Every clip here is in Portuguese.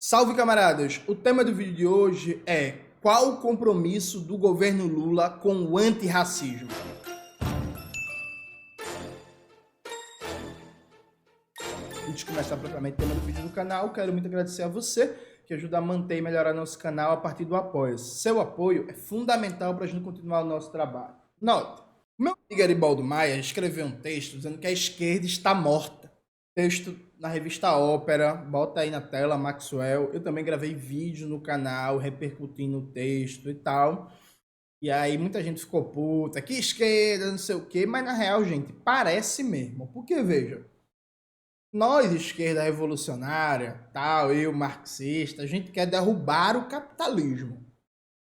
Salve, camaradas! O tema do vídeo de hoje é: qual o compromisso do governo Lula com o antirracismo? Antes de começar propriamente o tema do vídeo do canal, quero muito agradecer a você que ajuda a manter e melhorar nosso canal a partir do apoio. Seu apoio é fundamental para a gente continuar o nosso trabalho. Note, o meu amigo Garibaldo Maia escreveu um texto dizendo que a esquerda está morta. Texto na revista Ópera, bota aí na tela, Maxwell. Eu também gravei vídeo no canal repercutindo o texto e tal. E aí muita gente ficou puta, que esquerda, não sei o quê, mas na real, gente, parece mesmo. Porque, veja, nós, esquerda revolucionária, tal, eu, marxista, a gente quer derrubar o capitalismo.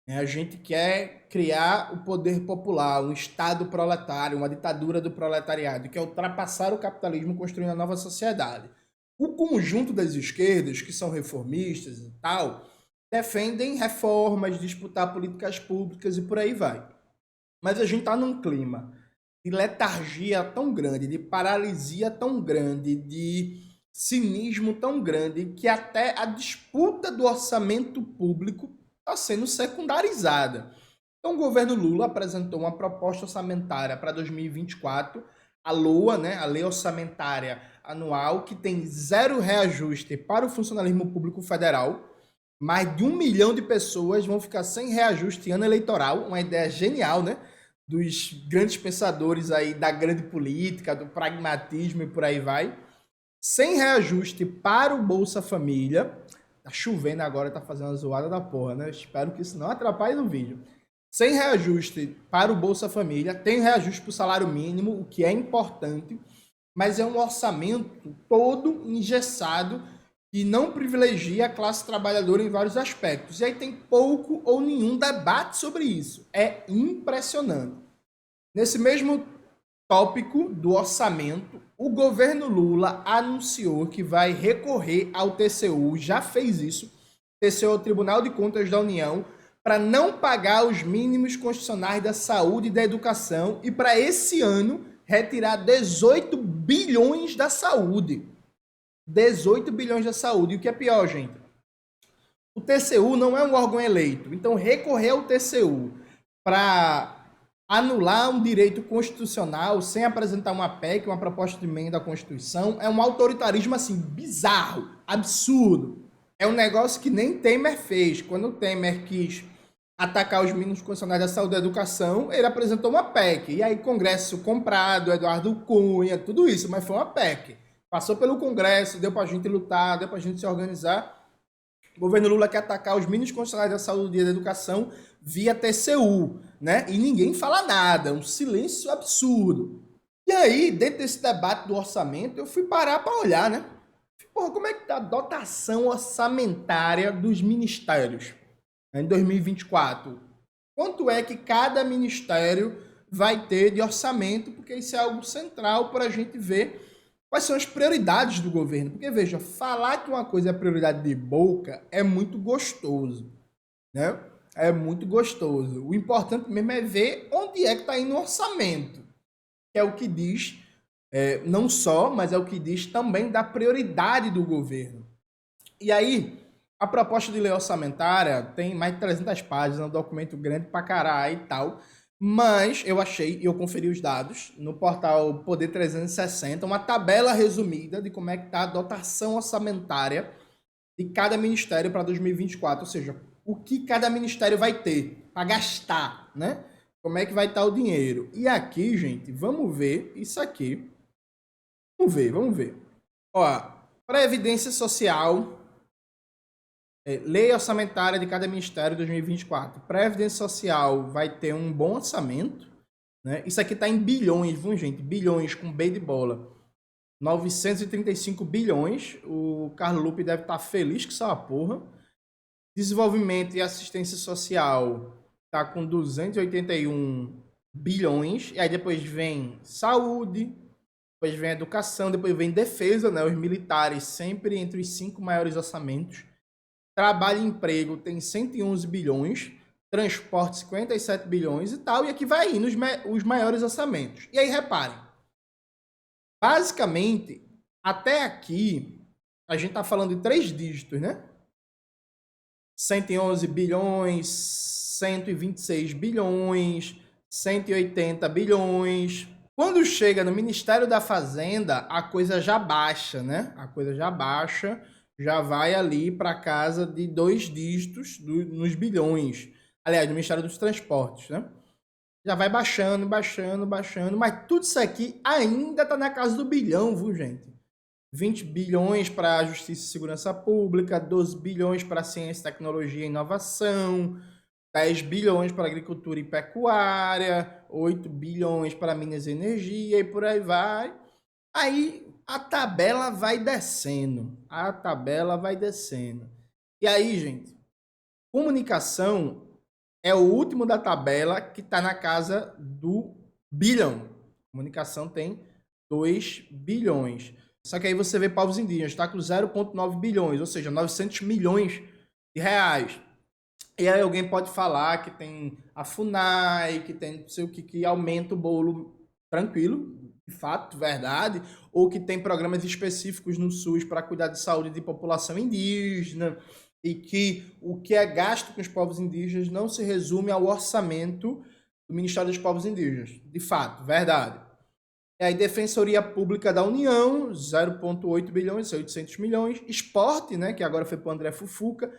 Né? A gente quer criar o poder popular, um Estado proletário, uma ditadura do proletariado, que é ultrapassar o capitalismo construindo uma nova sociedade. O conjunto das esquerdas, que são reformistas e tal, defendem reformas, disputar políticas públicas e por aí vai. Mas a gente está num clima de letargia tão grande, de paralisia tão grande, de cinismo tão grande, que até a disputa do orçamento público está sendo secundarizada. Então, o governo Lula apresentou uma proposta orçamentária para 2024, a LOA, né, a Lei Orçamentária Anual, que tem zero reajuste para o funcionalismo público federal. Mais de 1 milhão de pessoas vão ficar sem reajuste em ano eleitoral, uma ideia genial, né? Dos grandes pensadores aí da grande política, do pragmatismo e por aí vai. Sem reajuste para o Bolsa Família. Tá chovendo agora, tá fazendo uma zoada da porra, né? Espero que isso não atrapalhe no vídeo. Sem reajuste para o Bolsa Família, tem reajuste para o salário mínimo, o que é importante, mas é um orçamento todo engessado que não privilegia a classe trabalhadora em vários aspectos. E aí tem pouco ou nenhum debate sobre isso. É impressionante. Nesse mesmo tópico do orçamento, o governo Lula anunciou que vai recorrer ao TCU, já fez isso, TCU é o Tribunal de Contas da União, para não pagar os mínimos constitucionais da saúde e da educação e para esse ano retirar 18 bilhões da saúde. 18 bilhões da saúde. E o que é pior, gente? O TCU não é um órgão eleito. Então, recorrer ao TCU para anular um direito constitucional sem apresentar uma PEC, uma proposta de emenda à Constituição, é um autoritarismo assim bizarro, absurdo. É um negócio que nem Temer fez. Quando o Temer quis atacar os mínimos constitucionais da saúde e da educação, ele apresentou uma PEC. E aí, Congresso comprado, Eduardo Cunha, tudo isso, mas foi uma PEC. Passou pelo Congresso, deu pra gente lutar, deu pra gente se organizar. O governo Lula quer atacar os mínimos constitucionais da saúde e da educação via TCU, né? E ninguém fala nada, um silêncio absurdo. E aí, dentro desse debate do orçamento, eu fui parar para olhar, né? Porra, como é que tá a dotação orçamentária dos ministérios em 2024? Quanto é que cada ministério vai ter de orçamento? Porque isso é algo central para a gente ver quais são as prioridades do governo. Porque, veja, falar que uma coisa é prioridade de boca é muito gostoso, né? É muito gostoso. O importante mesmo é ver onde é que está indo o orçamento, que é o que diz, não só, mas é o que diz também da prioridade do governo. E aí, a proposta de lei orçamentária tem mais de 300 páginas, é um documento grande pra caralho e tal, mas eu achei, e eu conferi os dados, no portal Poder 360, uma tabela resumida de como é que está a dotação orçamentária de cada ministério para 2024, ou seja, o que cada ministério vai ter para gastar, né? Como é que vai estar o dinheiro. E aqui, gente, vamos ver isso aqui. Vamos ver. Ó, Previdência Social, lei orçamentária de cada ministério 2024. Previdência Social vai ter um bom orçamento, né? Isso aqui está em bilhões, viu, gente? Bilhões com B de bola. 935 bilhões. O Carlos Lupe deve estar feliz com essa porra. Desenvolvimento e assistência social está com 281 bilhões. E aí depois vem saúde, depois vem educação, depois vem defesa, né? Os militares sempre entre os 5 maiores orçamentos. Trabalho e emprego tem 111 bilhões. Transporte 57 bilhões e tal. E aqui vai indo os maiores orçamentos. E aí reparem. Basicamente, até aqui, a gente está falando de 3 dígitos, né? 111 bilhões, 126 bilhões, 180 bilhões. Quando chega no Ministério da Fazenda, a coisa já baixa, né? A coisa já baixa, já vai ali para casa de 2 dígitos nos bilhões. Aliás, no Ministério dos Transportes, né? Já vai baixando, baixando, baixando, mas tudo isso aqui ainda está na casa do bilhão, viu, gente? 20 bilhões para a Justiça e Segurança Pública, 12 bilhões para Ciência, Tecnologia e Inovação, 10 bilhões para Agricultura e Pecuária, 8 bilhões para Minas e Energia e por aí vai. Aí a tabela vai descendo, a tabela vai descendo. E aí, gente, comunicação é o último da tabela que está na casa do bilhão. Comunicação tem 2 bilhões. Só que aí você vê povos indígenas, está com 0,9 bilhões, ou seja, 900 milhões de reais. E aí alguém pode falar que tem a FUNAI, que tem não sei o que aumenta o bolo tranquilo, de fato, verdade, ou que tem programas específicos no SUS para cuidar de saúde de população indígena, e que o que é gasto com os povos indígenas não se resume ao orçamento do Ministério dos Povos Indígenas. De fato, verdade. E aí, Defensoria Pública da União, 0,8 bilhões, 800 milhões. Esporte, né, que agora foi para o André Fufuca.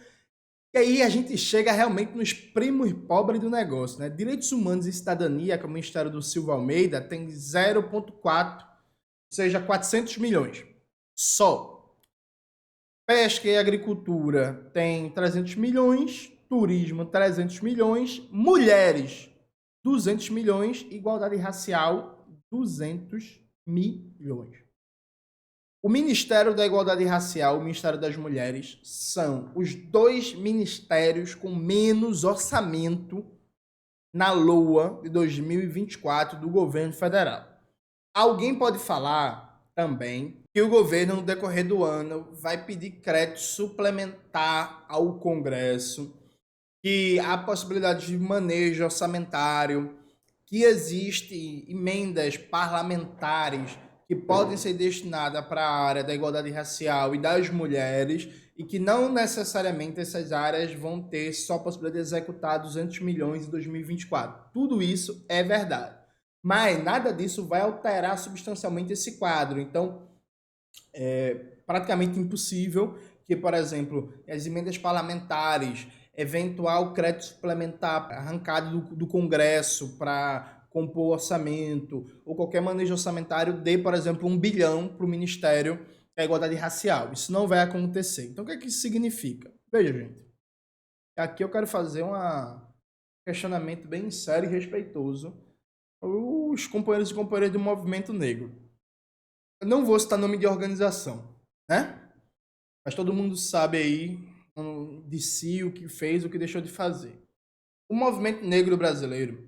E aí a gente chega realmente nos primos pobres do negócio, né? Direitos Humanos e Cidadania, que é o Ministério do Silva Almeida, tem 0,4, ou seja, 400 milhões. Só. Pesca e Agricultura tem 300 milhões, Turismo 300 milhões, Mulheres 200 milhões, Igualdade Racial 200 milhões. O Ministério da Igualdade Racial e o Ministério das Mulheres são os 2 ministérios com menos orçamento na LOA de 2024 do governo federal. Alguém pode falar também que o governo, no decorrer do ano, vai pedir crédito suplementar ao Congresso, que há possibilidade de manejo orçamentário, que existem emendas parlamentares que podem ser destinadas para a área da igualdade racial e das mulheres, e que não necessariamente essas áreas vão ter só a possibilidade de executar 200 milhões em 2024. Tudo isso é verdade. Mas nada disso vai alterar substancialmente esse quadro. Então, é praticamente impossível que, por exemplo, as emendas parlamentares, eventual crédito suplementar arrancado do Congresso para compor o orçamento, ou qualquer manejo orçamentário dê, por exemplo, 1 bilhão para o Ministério da Igualdade Racial. Isso não vai acontecer. Então, o que é que isso significa? Veja, gente. Aqui eu quero fazer um questionamento bem sério e respeitoso aos companheiros e companheiras do movimento negro. Eu não vou citar nome de organização, né? Mas todo mundo sabe aí de si o que fez, o que deixou de fazer. O movimento negro brasileiro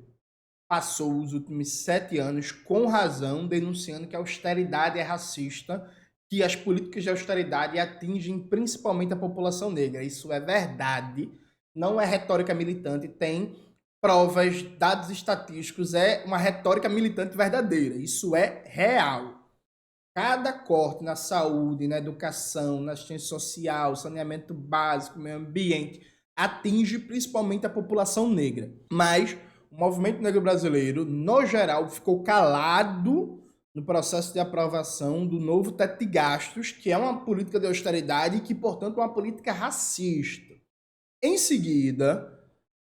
passou os últimos 7 anos, com razão, denunciando que a austeridade é racista, que as políticas de austeridade atingem principalmente a população negra. Isso é verdade, não é retórica militante, tem provas, dados estatísticos, é uma retórica militante verdadeira. Isso é real. Cada corte na saúde, na educação, na assistência social, saneamento básico, meio ambiente, atinge principalmente a população negra. Mas o movimento negro brasileiro, no geral, ficou calado no processo de aprovação do novo teto de gastos, que é uma política de austeridade e que, portanto, é uma política racista. Em seguida,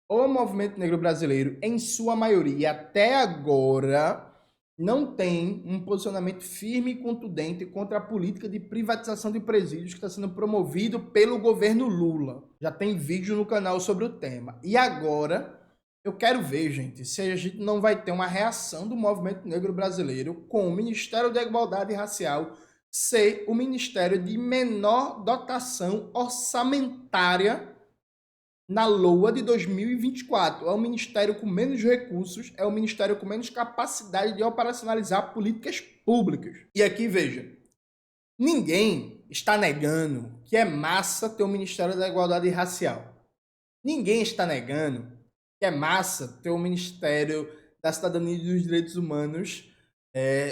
o movimento negro brasileiro, em sua maioria, até agora, não tem um posicionamento firme e contundente contra a política de privatização de presídios que está sendo promovido pelo governo Lula. Já tem vídeo no canal sobre o tema. E agora, eu quero ver, gente, se a gente não vai ter uma reação do movimento negro brasileiro com o Ministério da Igualdade Racial ser o ministério de menor dotação orçamentária na LOA de 2024. É o ministério com menos recursos, é o ministério com menos capacidade de operacionalizar políticas públicas. E aqui, veja, ninguém está negando que é massa ter o Ministério da Igualdade Racial. Ninguém está negando que é massa ter o Ministério da Cidadania e dos Direitos Humanos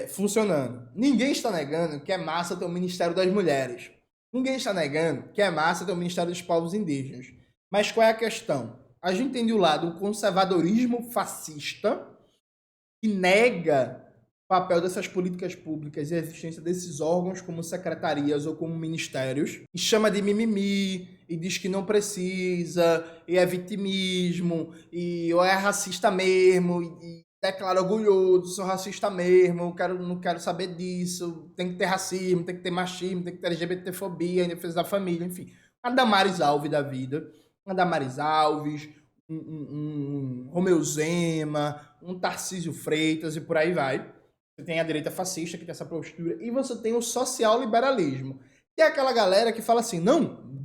funcionando. Ninguém está negando que é massa ter o Ministério das Mulheres. Ninguém está negando que é massa ter o Ministério dos Povos Indígenas. Mas qual é a questão? A gente tem de um lado um conservadorismo fascista que nega o papel dessas políticas públicas e a existência desses órgãos como secretarias ou como ministérios, e chama de mimimi, e diz que não precisa, e é vitimismo, e ou é racista mesmo, e declara orgulhoso, sou racista mesmo, não quero saber disso, tem que ter racismo, tem que ter machismo, tem que ter LGBTfobia, em defesa da família, enfim. A Damares Alves da vida, a Damares Alves, um Romeu Zema, um Tarcísio Freitas e por aí vai. Você tem a direita fascista que tem essa postura e você tem o social-liberalismo, que é aquela galera que fala assim, não,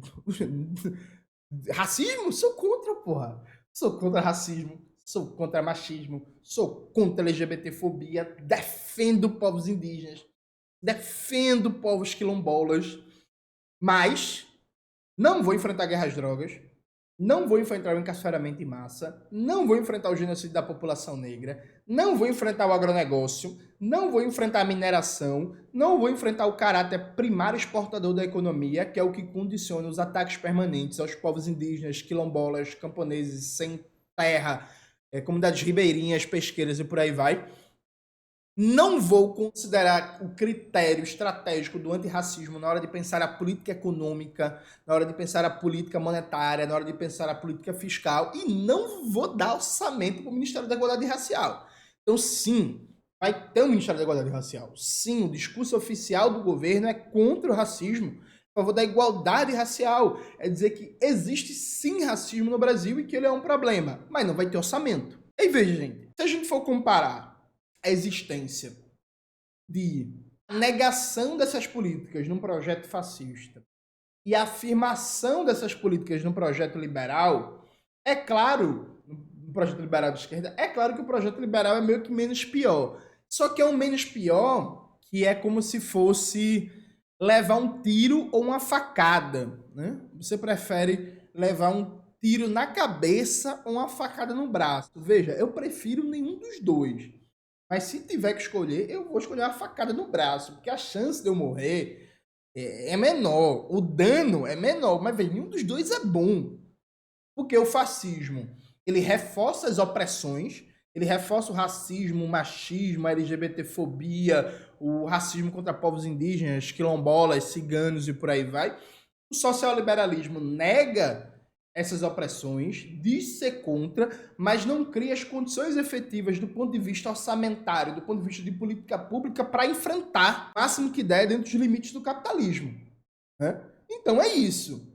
racismo? Sou contra, porra. Sou contra racismo, sou contra machismo, sou contra LGBTfobia, defendo povos indígenas, defendo povos quilombolas, mas não vou enfrentar guerra às drogas, não vou enfrentar o encarceramento em massa, não vou enfrentar o genocídio da população negra, não vou enfrentar o agronegócio, não vou enfrentar a mineração, não vou enfrentar o caráter primário exportador da economia, que é o que condiciona os ataques permanentes aos povos indígenas, quilombolas, camponeses, sem terra, comunidades ribeirinhas, pesqueiras e por aí vai. Não vou considerar o critério estratégico do antirracismo na hora de pensar a política econômica, na hora de pensar a política monetária, na hora de pensar a política fiscal, e não vou dar orçamento para o Ministério da Igualdade Racial. Então, sim, vai ter um Ministério da Igualdade Racial. Sim, o discurso oficial do governo é contra o racismo, a favor da igualdade racial. É dizer que existe sim racismo no Brasil e que ele é um problema, mas não vai ter orçamento. E aí, veja, gente, se a gente for comparar a existência de negação dessas políticas num projeto fascista e a afirmação dessas políticas num projeto liberal, é claro, no projeto liberal de esquerda, é claro que o projeto liberal é meio que menos pior. Só que é um menos pior que é como se fosse levar um tiro ou uma facada, né? Você prefere levar um tiro na cabeça ou uma facada no braço? Veja, eu prefiro nenhum dos dois. Mas se tiver que escolher, eu vou escolher uma facada no braço, porque a chance de eu morrer é menor, o dano é menor, mas velho, nenhum dos dois é bom. Porque o fascismo, ele reforça as opressões, ele reforça o racismo, o machismo, a LGBTfobia, o racismo contra povos indígenas, quilombolas, ciganos e por aí vai. O social-liberalismo nega essas opressões, diz ser contra, mas não cria as condições efetivas do ponto de vista orçamentário, do ponto de vista de política pública, para enfrentar o máximo que der dentro dos limites do capitalismo. Né? Então é isso.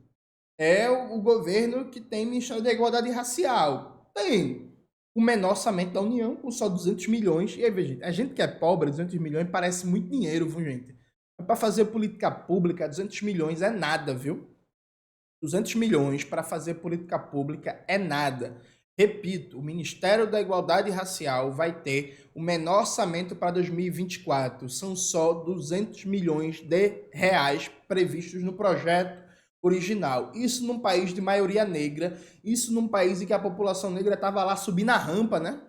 É o governo que tem Ministério da Igualdade Racial. Tem o menor orçamento da União, com só 200 milhões. E aí, veja, a gente que é pobre, 200 milhões parece muito dinheiro, viu, gente? Para fazer política pública, 200 milhões é nada, viu? 200 milhões para fazer política pública é nada. Repito, o Ministério da Igualdade Racial vai ter o menor orçamento para 2024. São só 200 milhões de reais previstos no projeto original. Isso num país de maioria negra, isso num país em que a população negra estava lá subindo a rampa, né?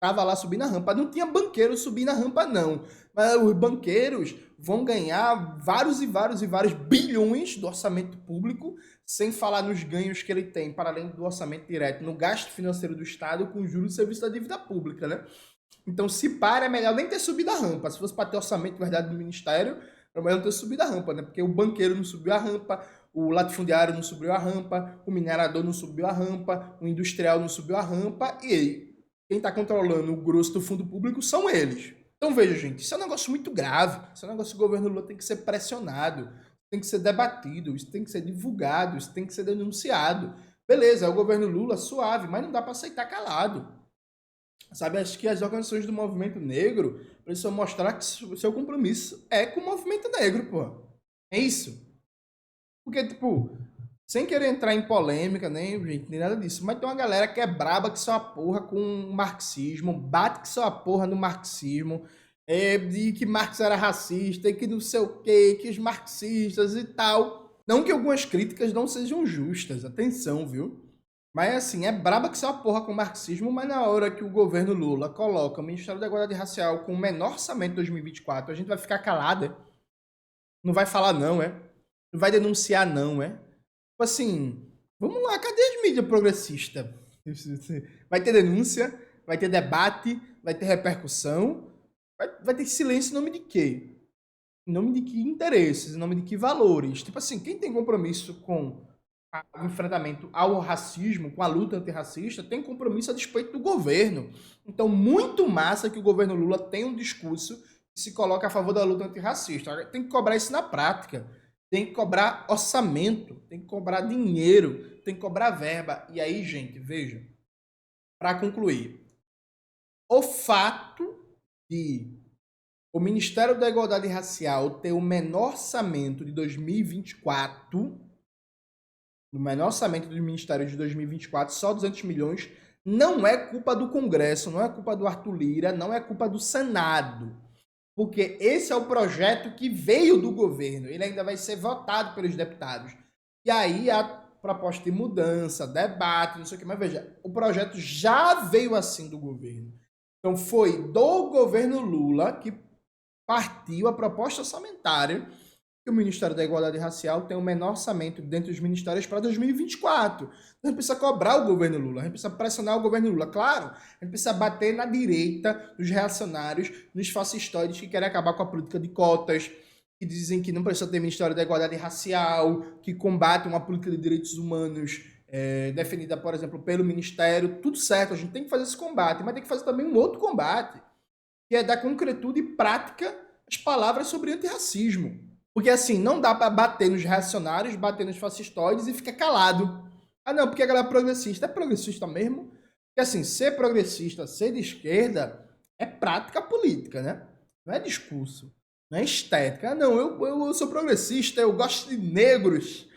Estava lá subindo a rampa. Não tinha banqueiro subindo a rampa, não. Mas os banqueiros vão ganhar vários e vários e vários bilhões do orçamento público, sem falar nos ganhos que ele tem, para além do orçamento direto, no gasto financeiro do Estado com juros do serviço da dívida pública, né? Então, se para, é melhor nem ter subido a rampa. Se fosse para ter orçamento de verdade do Ministério, é melhor não ter subido a rampa, né? Porque o banqueiro não subiu a rampa, o latifundiário não subiu a rampa, o minerador não subiu a rampa, o industrial não subiu a rampa, e quem está controlando o grosso do fundo público são eles. Então, veja, gente, isso é um negócio muito grave. Isso é um negócio que o governo Lula tem que ser pressionado, tem que ser debatido, isso tem que ser divulgado, isso tem que ser denunciado. Beleza, é o governo Lula suave, mas não dá para aceitar calado. Sabe, acho que as organizações do movimento negro precisam mostrar que o seu compromisso é com o movimento negro, pô. É isso. Porque, tipo, sem querer entrar em polêmica, nem nada disso, mas tem uma galera que é braba que só a porra com o marxismo, bate que só a porra no marxismo, de que Marx era racista e que não sei o quê, que os marxistas e tal. Não que algumas críticas não sejam justas, atenção, viu? Mas assim, é braba que só a porra com o marxismo, mas na hora que o governo Lula coloca o Ministério da Igualdade Racial com o menor orçamento de 2024, a gente vai ficar calada? Não vai falar não, é? Não vai denunciar não, é? Tipo assim, Vamos lá, cadê as mídias progressistas? Vai ter denúncia, vai ter debate, vai ter repercussão, vai ter silêncio em nome de quê? Em nome de que interesses, em nome de que valores? Tipo assim, quem tem compromisso com o enfrentamento ao racismo, com a luta antirracista, tem compromisso a despeito do governo. Então, muito massa que o governo Lula tenha um discurso que se coloca a favor da luta antirracista. Agora, tem que cobrar isso na prática. Tem que cobrar orçamento, tem que cobrar dinheiro, tem que cobrar verba. E aí, gente, veja, para concluir, o fato de o Ministério da Igualdade Racial ter o menor orçamento de 2024, no menor orçamento do Ministério de 2024, só 200 milhões, não é culpa do Congresso, não é culpa do Arthur Lira, não é culpa do Senado. Porque esse é o projeto que veio do governo, ele ainda vai ser votado pelos deputados. E aí a proposta de mudança, debate, não sei o que, mas veja, o projeto já veio assim do governo. Então foi do governo Lula que partiu a proposta orçamentária que o Ministério da Igualdade Racial tem o menor orçamento dentre os ministérios para 2024. Então a gente precisa cobrar o governo Lula, a gente precisa pressionar o governo Lula. Claro, a gente precisa bater na direita, nos reacionários, nos fascistoides que querem acabar com a política de cotas, que dizem que não precisa ter Ministério da Igualdade Racial, que combatem uma política de direitos humanos definida, por exemplo, pelo Ministério. Tudo certo, a gente tem que fazer esse combate, mas tem que fazer também um outro combate, que é dar concretude e prática às palavras sobre antirracismo. Porque assim, não dá para bater nos reacionários, bater nos fascistoides e ficar calado. Ah não, porque a galera progressista é progressista mesmo. Porque assim, ser progressista, ser de esquerda, é prática política, né? Não é discurso, não é estética. Ah não, eu sou progressista, eu gosto de negros,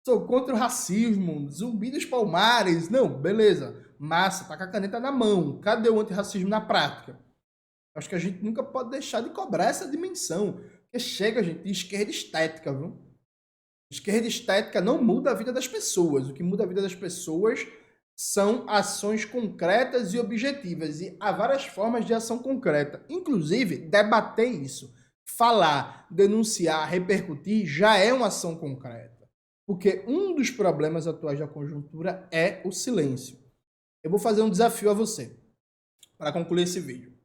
sou contra o racismo, zumbi dos palmares. Não, beleza, massa, tá com a caneta na mão. Cadê o antirracismo na prática? Acho que a gente nunca pode deixar de cobrar essa dimensão. Porque chega, gente, de esquerda estética, viu? Esquerda estética não muda a vida das pessoas. O que muda a vida das pessoas são ações concretas e objetivas. E há várias formas de ação concreta. Inclusive, debater isso, falar, denunciar, repercutir, já é uma ação concreta. Porque um dos problemas atuais da conjuntura é o silêncio. Eu vou fazer um desafio a você, para concluir esse vídeo.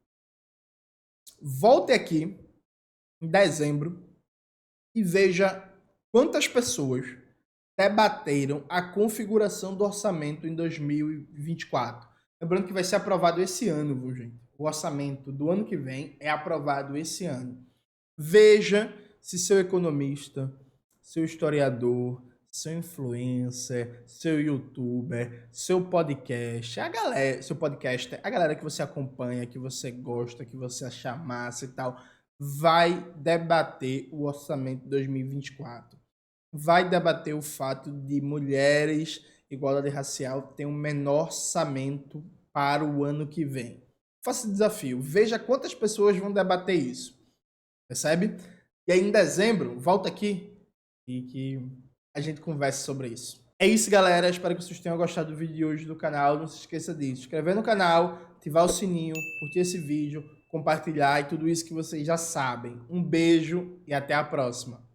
Volte aqui em dezembro e veja quantas pessoas debateram a configuração do orçamento em 2024. Lembrando que vai ser aprovado esse ano, viu, gente? O orçamento do ano que vem é aprovado esse ano. Veja se seu economista, seu historiador, seu influencer, seu youtuber, seu podcast, a galera que você acompanha, que você gosta, que você acha massa e tal, vai debater o orçamento de 2024. Vai debater o fato de mulheres, igualdade racial, ter um menor orçamento para o ano que vem. Faça esse desafio. Veja quantas pessoas vão debater isso. Percebe? E aí, em dezembro, volta aqui e que a gente converse sobre isso. É isso, galera. Espero que vocês tenham gostado do vídeo de hoje do canal. Não se esqueça de se inscrever no canal, ativar o sininho, curtir esse vídeo, compartilhar e tudo isso que vocês já sabem. Um beijo e até a próxima.